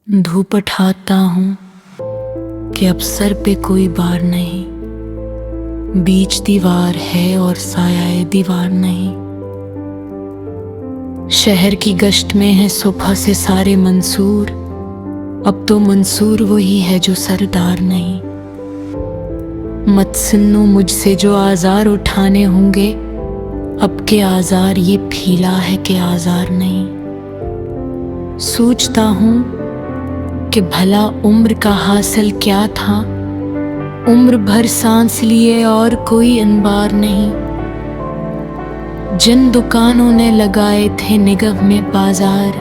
धूप उठाता हूँ कि अब सर पे कोई बार नहीं, बीच दीवार है और साया दीवार नहीं। शहर की गश्त में है सुबह से सारे मंसूर, अब तो मंसूर वही है जो सरदार नहीं। मत सुनो मुझसे जो आज़ार उठाने होंगे, अब के आज़ार ये फीला है कि आज़ार नहीं। सोचता हूँ कि भला उम्र का हासिल क्या था, उम्र भर सांस लिए और कोई अनबार नहीं। जिन दुकानों ने लगाए थे निगह में बाजार,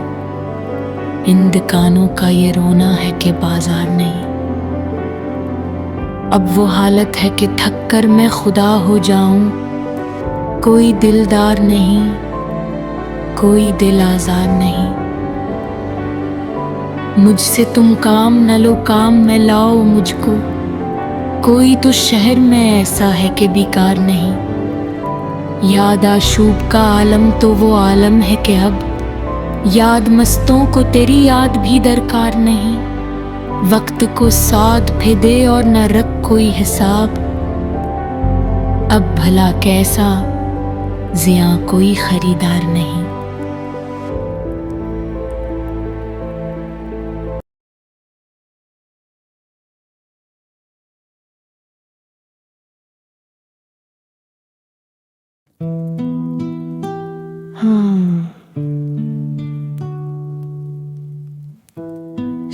इन दुकानों का ये रोना है कि बाजार नहीं। अब वो हालत है कि थक कर मैं खुदा हो जाऊं, कोई दिलदार नहीं, कोई दिल आज़ार नहीं। मुझसे तुम काम न लो, काम में लाओ मुझको, कोई तो शहर में ऐसा है कि बेकार नहीं। याद आशूब का आलम तो वो आलम है कि अब याद मस्तों को तेरी याद भी दरकार नहीं। वक्त को साथ दे और न रख कोई हिसाब, अब भला कैसा जिया कोई खरीदार नहीं।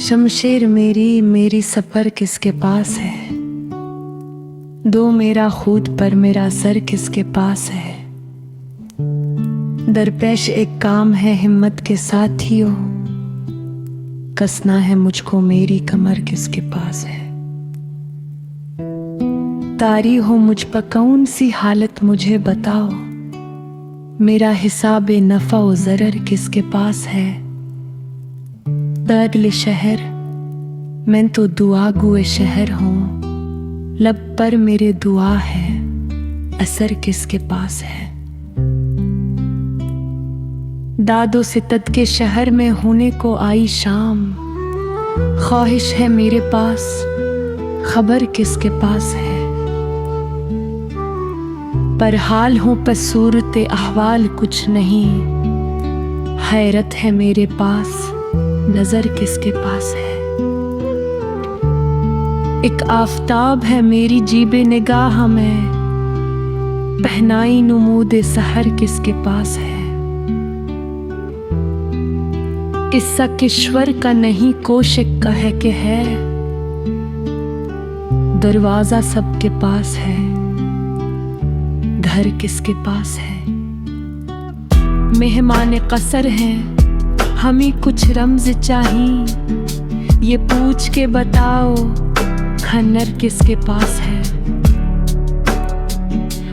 शमशेर मेरी सफर किसके पास है, दो मेरा खूद पर मेरा सर किसके पास है। दरपेश एक काम है हिम्मत के साथियों, कसना है मुझको मेरी कमर किसके पास है। तारी हो मुझ पर कौन सी हालत मुझे बताओ, मेरा हिसाब नफा व जरर किसके पास है। अगले शहर मैं तो दुआ गुए शहर हूँ, लब पर मेरे दुआ है असर किसके पास है। दादो सितत के शहर में होने को आई शाम, ख्वाहिश है मेरे पास खबर किसके पास है। पर हाल हूँ पर सूरत अहवाल कुछ नहीं, हैरत है मेरे पास नजर किसके पास है। एक आफताब है मेरी जीबे निगाह में, पहनाई नुमूद सहर किसके पास है। किस्सा किश्वर का नहीं कोशिक का है कि है, दरवाजा सबके पास है घर किसके पास है। मेहमान कसर हैं हमें कुछ रम्ज चाहिए, ये पूछ के बताओ खन्नर किसके पास है।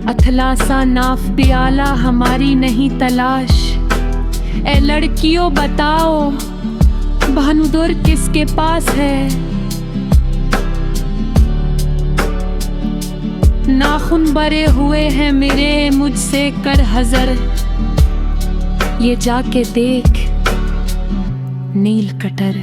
अथला सा नाफ प्याला हमारी नहीं तलाश, ए लड़कियों बताओ भानुदुर किसके पास है। नाखून बरे हुए हैं मेरे मुझसे कर हजर, ये जाके देख नील कटर।